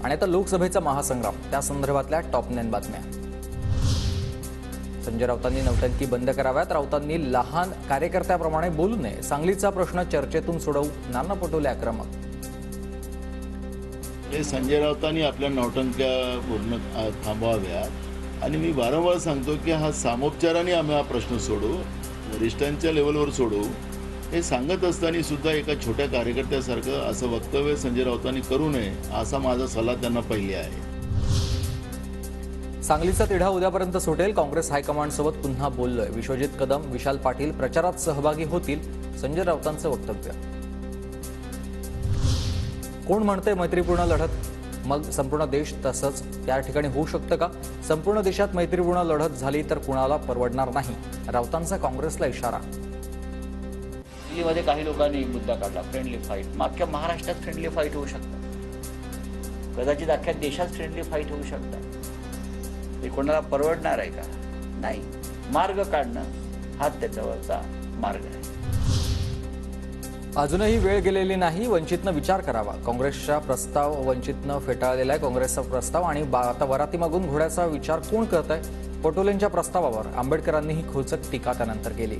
आणि आता लोकसभेचा महासंग्राम त्या संदर्भातल्या टॉप 9 बातम्या। संजय राऊतांनी नौटंकी बंद कराव्यात, राऊतांनी लहान कार्यकर्त्याप्रमाणे बोलू नये, सांगलीचा प्रश्न चर्चेतून सोडवू, नाना पटोले आक्रमक। संजय राऊतांनी आपल्या नौटंक्या पूर्ण थांबवाव्यात आणि मी वारंवार सांगतो की हा सामोपचाराने आम्ही हा प्रश्न सोडू, वरिष्ठांच्या लेवलवर सोडू हे सांगत असताना सुद्धा एका छोट्या कार्यकर्त्यासारखं असं वक्तव्य संजय राऊतांनी करू नये असा माझा सल्ला त्यांना पहिले आहे। सांगलीचा तिढा उद्यापर्यंत सुटेल, काँग्रेस हायकमांडसोबत पुन्हा बोललोय, विश्वजित कदम, विशाल पाटील प्रचारात सहभागी होतील, संजय राऊतांचं वक्तव्य। कोण म्हणते मैत्रीपूर्ण लढत, मग संपूर्ण देश तसंच त्या ठिकाणी होऊ शकतं का? संपूर्ण देशात मैत्रीपूर्ण लढत झाली तर कुणाला परवडणार नाही, राऊतांचा काँग्रेसला इशारा। दिल्लीमध्ये काही लोकांनी एक मुद्दा काढला, फ्रेंडली फाईट। मग अख्ख्या महाराष्ट्रात फ्रेंडली फाईट होऊ शकतात, कदाचित अख्ख्या देशात फ्रेंडली फाईट होऊ शकतात। ते कोणाला परवडणार आहे का? नाही, मार्ग काढणं हा त्याच्यावरचा मार्ग आहे। अजूनही वेळ गेलेली नाही, वंचितनं विचार करावा, काँग्रेसचा प्रस्ताव वंचितनं फेटाळलेला आहे। काँग्रेसचा प्रस्ताव आणि आता वराती मागून घोड्याचा विचार कोण करत आहे? पटोलेंच्या प्रस्तावावर आंबेडकरांनीही खोचक टीका त्यानंतर केली।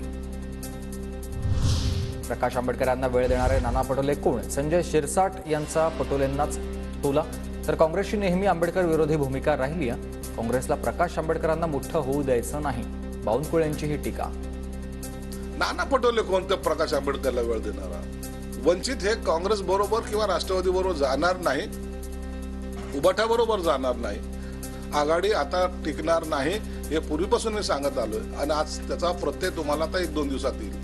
प्रकाश आंबेडकरांना वेळ देणारे नाना पटोले कोण? संजय शिरसाट यांचा पटोलेंनाच टोला, तर काँग्रेसची नेहमी आंबेडकर विरोधी भूमिका राहिली आहे, काँग्रेसला प्रकाश आंबेडकरांना मोठं होऊ द्यायचं नाही, बावनकुळेंची ही टीका। नाना पटोले कोणत्या प्रकाश आंबेडकरला वेळ देणारा? वंचित हे काँग्रेस बरोबर किंवा राष्ट्रवादी बरोबर जाणार नाही, उबाठा बरोबर जाणार नाही, आघाडी आता टिकणार नाही, हे पूर्वीपासून मी सांगत आलोय आणि आज त्याचा प्रत्यय तुम्हाला आता 1-2 दिवसात येईल।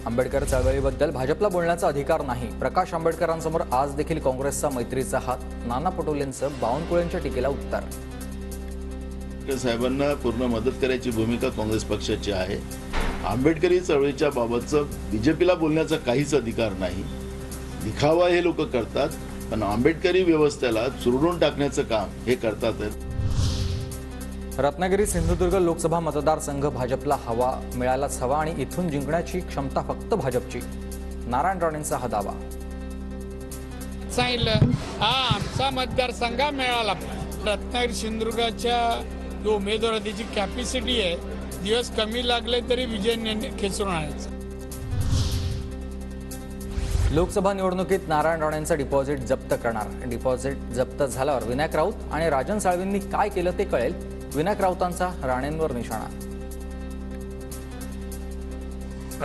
आंबेडकर चळवळीबद्दल भाजपला बोलण्याचा अधिकार नाही, प्रकाश आंबेडकरांसमोर आज देखील काँग्रेसचा मैत्रीचा हात, नाना पटोलेंचं बावनकुळेंच्या टीकेला उत्तर। साहेबांना पूर्ण मदत करायची भूमिका काँग्रेस पक्षाची आहे। आंबेडकरी चळवळीच्या बाबतचं बीजेपीला बोलण्याचा काहीच अधिकार नाही, दिखावा हे लोक करतात, पण आंबेडकरी व्यवस्थेला चुरडून टाकण्याचं काम हे करतात। रत्नागिरी सिंधुदुर्ग लोकसभा मतदारसंघ भाजपला मिळायलाच हवा आणि इथून जिंकण्याची क्षमता फक्त भाजपची, नारायण राणेंचा हा दावा। सांगितलं हा आमचा मतदारसंघ मिळाला, रत्नागिरी सिंधुदुर्गच्या जो उमेदवाराची कॅपॅसिटी आहे, दिवस कमी लागले तरी विजय खेचून आणायचं। लोकसभा निवडणुकीत नारायण राणेंचं डिपॉझिट जप्त करणार, डिपॉझिट जप्त झाल्यावर विनायक राऊत आणि राजन साळवींनी काय केलं ते कळेल, विनायक राऊतांचा राणेंवर निशाणा।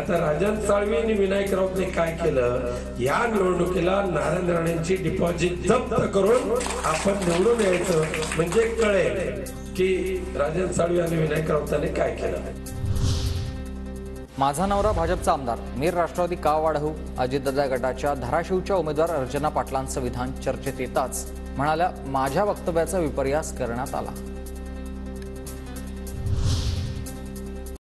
आता राजन साळवी आणि विनायक राऊतने काय केलं, या निवडणुकीला नारायण राणेंची डिपॉझिट जप्त करून आपण निवडून यायचं, म्हणजे कळेल की राजन साळवी आणि विनायक राऊतांनी काय केलं। माझा नवरा भाजपचा आमदार, मीर राष्ट्रवादी का वाढवू? अजितदादा गटाच्या धाराशिवच्या उमेदवार अर्चना पाटलांचं विधान चर्चेत येताच म्हणाल्या, माझ्या वक्तव्याचा विपर्यास करण्यात आला।